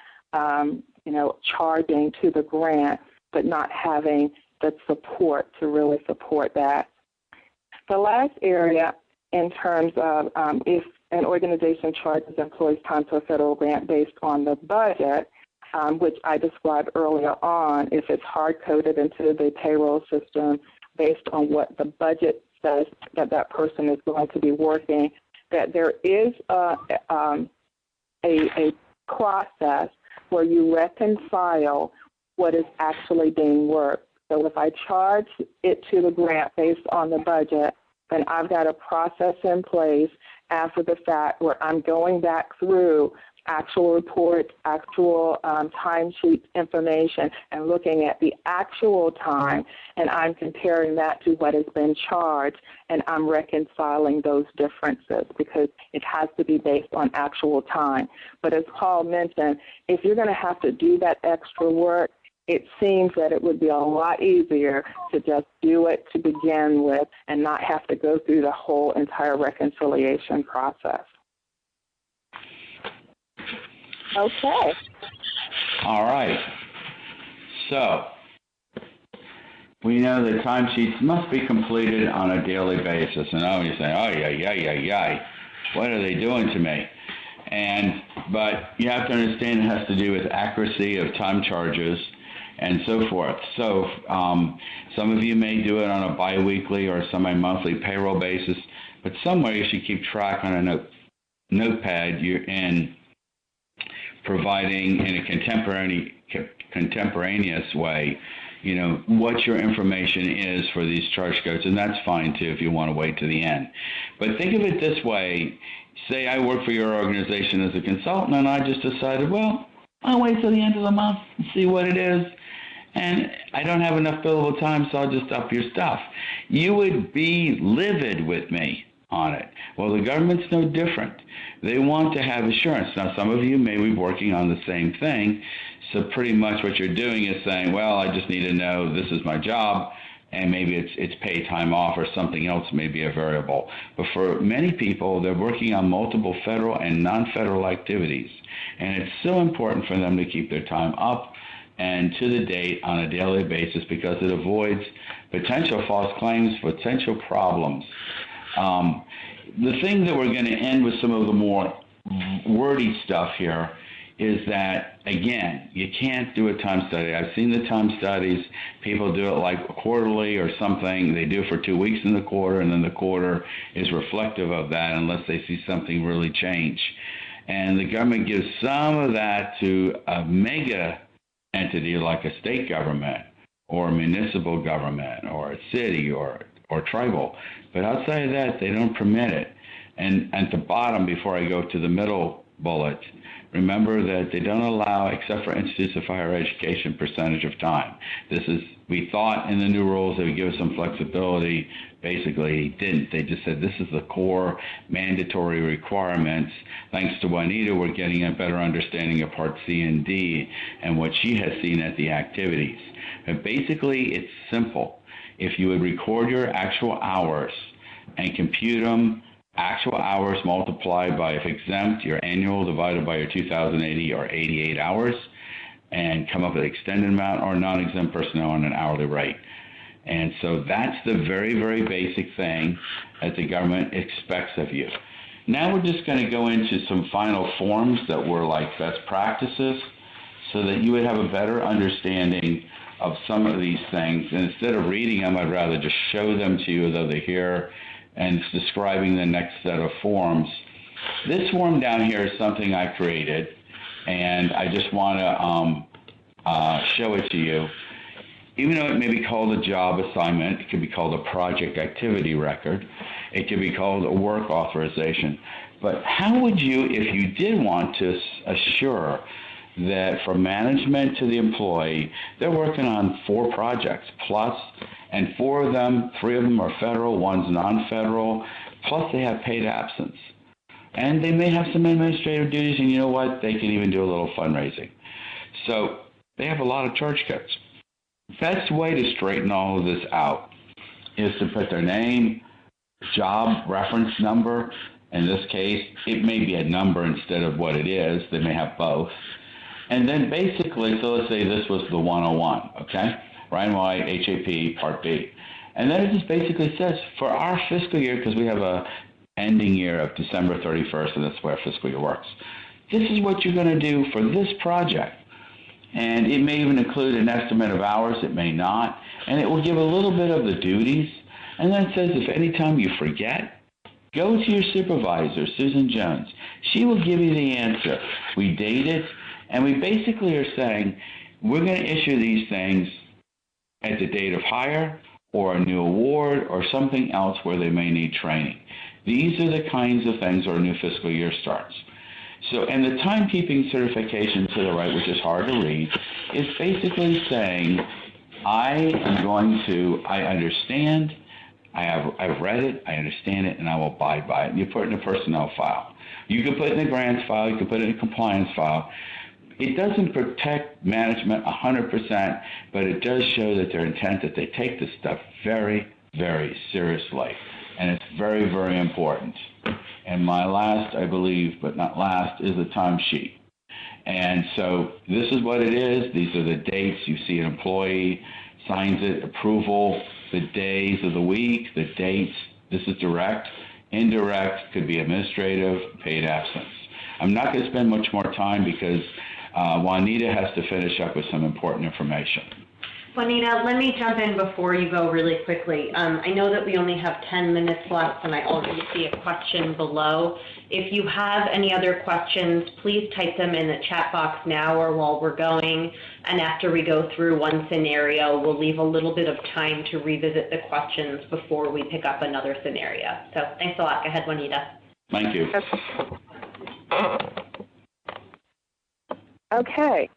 charging to the grant, but not having the support to really support that. The last area in terms of if an organization charges employees time to a federal grant based on the budget, which I described earlier on, if it's hard-coded into the payroll system based on what the budget says that person is going to be working, that there is a process where you reconcile what is actually being worked. So if I charge it to the grant based on the budget, then I've got a process in place after the fact where I'm going back through actual reports, actual timesheet information, and looking at the actual time, and I'm comparing that to what has been charged, and I'm reconciling those differences because it has to be based on actual time. But as Paul mentioned, if you're going to have to do that extra work, it seems that it would be a lot easier to just do it to begin with and not have to go through the whole entire reconciliation process. Okay. All right. So we know that timesheets must be completed on a daily basis. And now you say, oh, yeah, what are they doing to me? But you have to understand it has to do with accuracy of time charges and so forth. So some of you may do it on a biweekly or semi-monthly payroll basis, but somewhere you should keep track on a notepad you're in, providing in a contemporaneous way, what your information is for these charge codes, and that's fine too if you want to wait to the end. But think of it this way. Say I work for your organization as a consultant, and I just decided, well, I'll wait till the end of the month and see what it is. And I don't have enough billable time, so I'll just up your stuff. You would be livid with me on it. Well, the government's no different. They want to have assurance. Now, some of you may be working on the same thing, so pretty much what you're doing is saying, well, I just need to know this is my job, and maybe it's paid time off or something else may be a variable. But for many people, they're working on multiple federal and non-federal activities, and it's so important for them to keep their time up and to the date on a daily basis because it avoids potential false claims, potential problems. The thing that we're going to end with some of the more wordy stuff here is that, again, you can't do a time study. I've seen the time studies. People do it like quarterly or something. They do it for 2 weeks in the quarter, and then the quarter is reflective of that unless they see something really change. And the government gives some of that to a mega entity like a state government or a municipal government or a city or tribal. But outside of that, they don't permit it. And at the bottom, before I go to the middle bullet, remember that they don't allow, except for institutes of higher education, percentage of time. We thought in the new rules they would give us some flexibility. Basically, didn't. They just said this is the core mandatory requirements. Thanks to Juanita, we're getting a better understanding of Part C and D and what she has seen at the activities. But basically, it's simple. If you would record your actual hours and compute them, actual hours multiplied by, if exempt, your annual divided by your 2,080 or 88 hours, and come up with extended amount or non-exempt personnel on an hourly rate. And so that's the very, very basic thing that the government expects of you. Now we're just going to go into some final forms that were like best practices so that you would have a better understanding of some of these things. And instead of reading them, I'd rather just show them to you, though they're here, and it's describing the next set of forms. This form down here is something I created, and I just want to show it to you. Even though it may be called a job assignment, it could be called a project activity record, it could be called a work authorization. But how would you, if you did want to assure that from management to the employee, they're working on 4 projects plus, and 4 of them, 3 of them are federal, 1's non-federal, plus they have paid absence. And they may have some administrative duties, and you know what? They can even do a little fundraising. So they have a lot of charge codes. Best way to straighten all of this out is to put their name, job reference number. In this case, it may be a number instead of what it is. They may have both. And then basically, so let's say this was the 101, okay? Ryan White, HAP, Part B. And then it just basically says, for our fiscal year, because we have a ending year of December 31st, and that's where fiscal year works, this is what you're going to do for this project. And it may even include an estimate of hours, it may not, and it will give a little bit of the duties. And then it says if any time you forget Go to your supervisor, Susan Jones. She will give you the answer. We date it, and we basically are saying, we're going to issue these things at the date of hire or a new award or something else where they may need training. These are the kinds of things where a new fiscal year starts. So, and the timekeeping certification to the right, which is hard to read, is basically saying, I understand, I've read it, I understand it, and I will abide by it. And you put it in a personnel file. You can put it in a grants file, you can put it in a compliance file. It doesn't protect management 100%, but it does show that their intent that they take this stuff very, very seriously. And it's very, very important. And my last, I believe, but not last, is the timesheet. And so this is what it is. These are the dates. You see an employee signs it, approval, the days of the week, the dates. This is direct. Indirect could be administrative, paid absence. I'm not going to spend much more time because Juanita has to finish up with some important information. Juanita, let me jump in before you go really quickly. I know that we only have 10 minutes left, and I already see a question below. If you have any other questions, please type them in the chat box now or while we're going. And after we go through one scenario, we'll leave a little bit of time to revisit the questions before we pick up another scenario. So thanks a lot. Go ahead, Juanita. Thank you. Okay.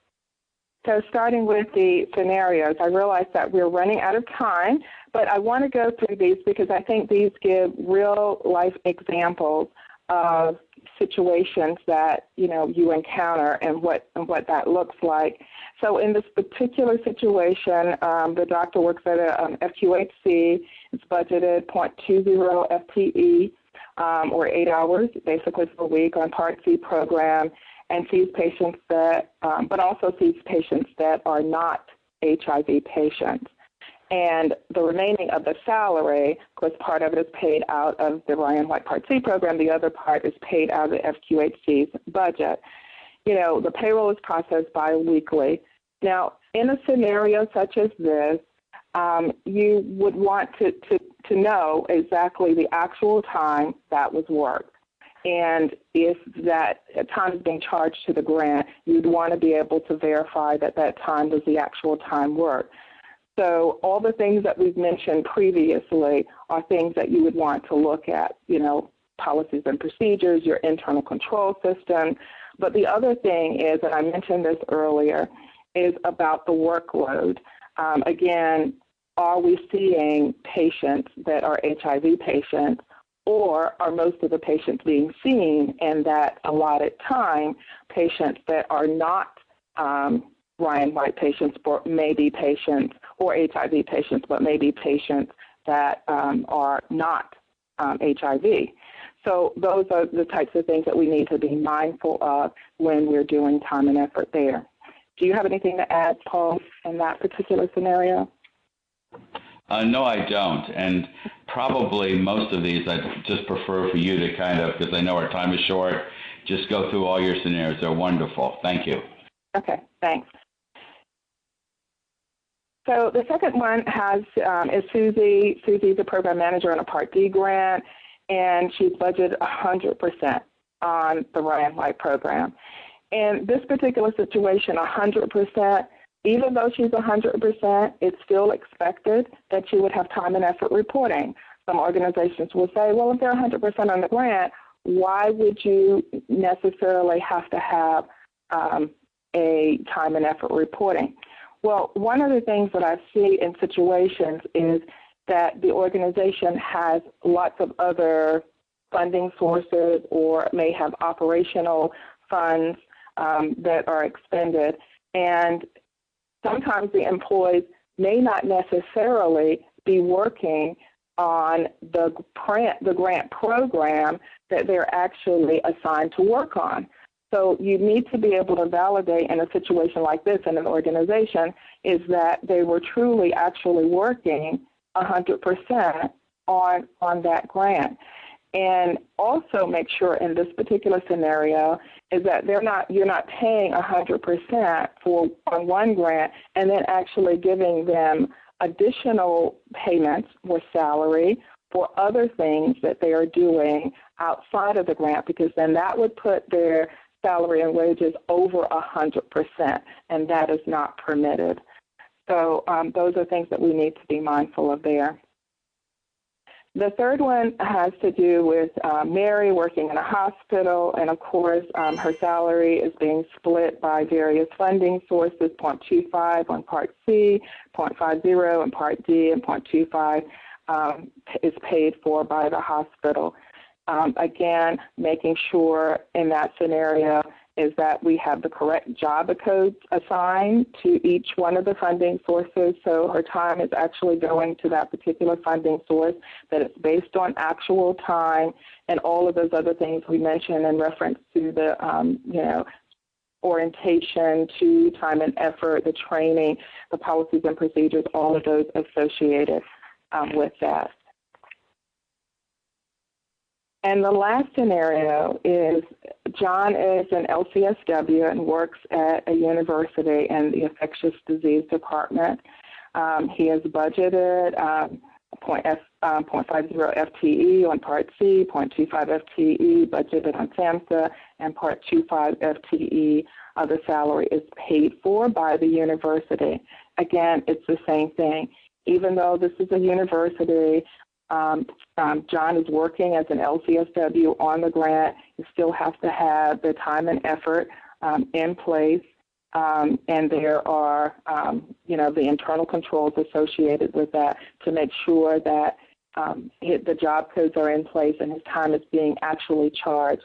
So starting with the scenarios, I realize that we're running out of time, but I want to go through these because I think these give real-life examples of situations that you encounter and what that looks like. So in this particular situation, the doctor works at a FQHC. It's budgeted 0.20 FTE or 8 hours, basically per week on Part C program, and sees patients that, but also sees patients that are not HIV patients. And the remaining of the salary, of course, part of it is paid out of the Ryan White Part C program. The other part is paid out of the FQHC's budget. The payroll is processed biweekly. Now, in a scenario such as this, you would want to know exactly the actual time that was worked. And if that time is being charged to the grant, you'd want to be able to verify that that time was the actual time worked. So all the things that we've mentioned previously are things that you would want to look at, policies and procedures, your internal control system. But the other thing is, and I mentioned this earlier, is about the workload. Again, are we seeing patients that are HIV patients, or are most of the patients being seen in that allotted time patients that are not Ryan White patients, but maybe patients, or HIV patients, but maybe patients that are not HIV? So those are the types of things that we need to be mindful of when we're doing time and effort there. Do you have anything to add, Paul, in that particular scenario? No, I don't. And probably most of these I just prefer for you to kind of, because I know our time is short, just go through all your scenarios. They're wonderful. Thank you. Okay, thanks. So the second one is Susie. Susie's a program manager on a Part D grant, and she's budgeted 100% on the Ryan White program. In this particular situation, 100%, even though she's 100%, it's still expected that she would have time and effort reporting. Some organizations will say, well, if they're 100% on the grant, why would you necessarily have to have a time and effort reporting? Well, one of the things that I see in situations is that the organization has lots of other funding sources or may have operational funds that are expended, and sometimes the employees may not necessarily be working on the grant program that they're actually assigned to work on. So you need to be able to validate in a situation like this in an organization is that they were truly actually working 100% on that grant. And also make sure in this particular scenario is that you're not paying 100% on one grant and then actually giving them additional payments or salary for other things that they are doing outside of the grant, because then that would put their salary and wages over 100%, and that is not permitted. So those are things that we need to be mindful of there. The third one has to do with Mary working in a hospital, and of course her salary is being split by various funding sources, 0.25 on Part C, 0.50 on Part D, and 0.25 is paid for by the hospital. Again, making sure in that scenario is that we have the correct job codes assigned to each one of the funding sources, so her time is actually going to that particular funding source, that it's based on actual time, and all of those other things we mentioned in reference to the, orientation, to time and effort, the training, the policies and procedures, all of those associated with that. And the last scenario is John is an LCSW and works at a university in the infectious disease department. He has budgeted 0.50 FTE on Part C, 0.25 FTE budgeted on SAMHSA, and Part 25 FTE of the salary is paid for by the university. Again, it's the same thing. Even though this is a university, John is working as an LCSW on the grant. You still have to have the time and effort in place, and there are, the internal controls associated with that to make sure that the job codes are in place and his time is being actually charged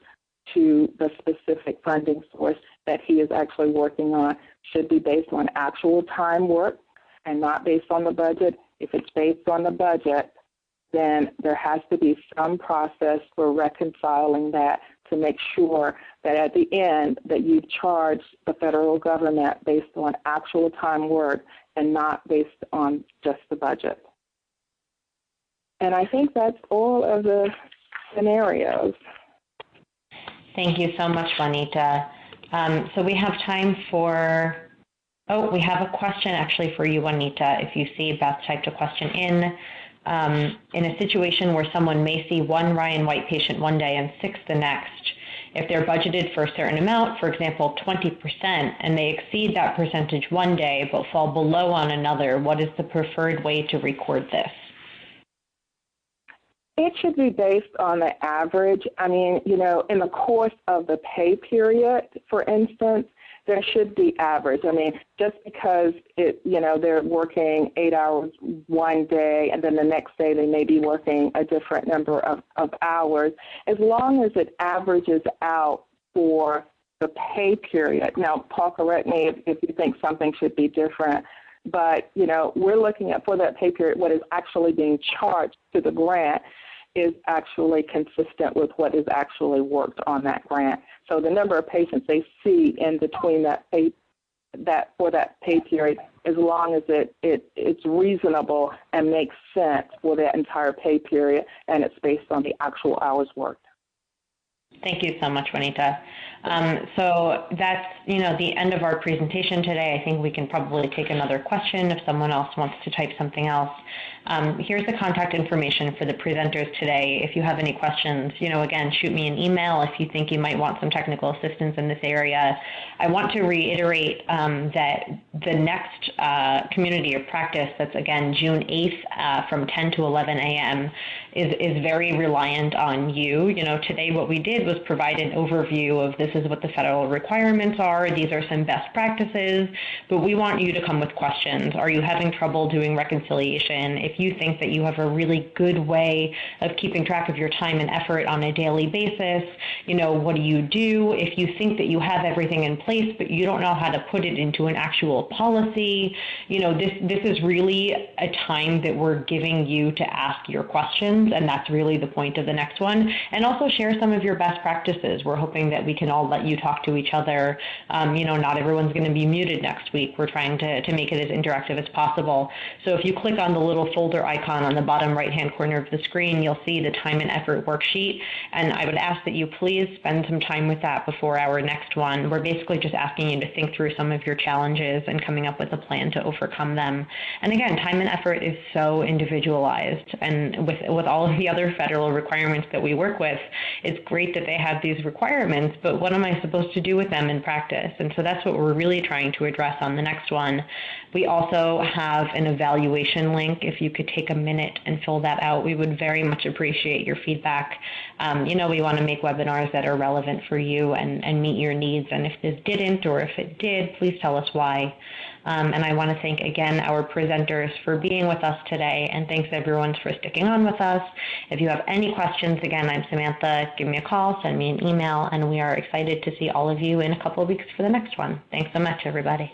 to the specific funding source that he is actually working on. Should be based on actual time work and not based on the budget. If it's based on the budget, then there has to be some process for reconciling that to make sure that at the end that you've charged the federal government based on actual time work and not based on just the budget. And I think that's all of the scenarios. Thank you so much, Juanita. So we have time for, we have a question actually for you, Juanita. If you see Beth typed a question in a situation where someone may see one Ryan White patient one day and 6 the next, if they're budgeted for a certain amount, for example, 20%, and they exceed that percentage one day but fall below on another, what is the preferred way to record this? It should be based on the average. I mean, in the course of the pay period, for instance, there should be average. I mean, just because they're working 8 hours one day and then the next day they may be working a different number of hours, as long as it averages out for the pay period. Now, Paul, correct me if you think something should be different, but, we're looking at for that pay period what is actually being charged to the grant is actually consistent with what is actually worked on that grant. So the number of patients they see in between for that pay period, as long as it's reasonable and makes sense for that entire pay period, and it's based on the actual hours worked. Thank you so much, Juanita. So that's, the end of our presentation today. I think we can probably take another question if someone else wants to type something else. Here's the contact information for the presenters today. If you have any questions, again, shoot me an email if you think you might want some technical assistance in this area. I want to reiterate that the next community of practice, that's again June 8th from 10 to 11 a.m., is very reliant on you. Today what we did was provide an overview of this is what the federal requirements are, these are some best practices, but we want you to come with questions. Are you having trouble doing reconciliation? If you think that you have a really good way of keeping track of your time and effort on a daily basis, what do you do? If you think that you have everything in place, but you don't know how to put it into an actual policy, this is really a time that we're giving you to ask your questions, and that's really the point of the next one. And also share some of your best practices. We're hoping that we can all all let you talk to each other. Not everyone's going to be muted next week. We're trying to make it as interactive as possible. So if you click on the little folder icon on the bottom right-hand corner of the screen, you'll see the time and effort worksheet. And I would ask that you please spend some time with that before our next one. We're basically just asking you to think through some of your challenges and coming up with a plan to overcome them. And again, time and effort is so individualized. And with all of the other federal requirements that we work with, it's great that they have these requirements, but what am I supposed to do with them in practice? And so that's what we're really trying to address on the next one. We also have an evaluation link. If you could take a minute and fill that out, we would very much appreciate your feedback. We want to make webinars that are relevant for you and meet your needs. And if this didn't, or if it did, please tell us why. And I want to thank again our presenters for being with us today, and thanks everyone for sticking on with us. If you have any questions, again, I'm Samantha. Give me a call, send me an email, and we are excited to see all of you in a couple of weeks for the next one. Thanks so much, everybody.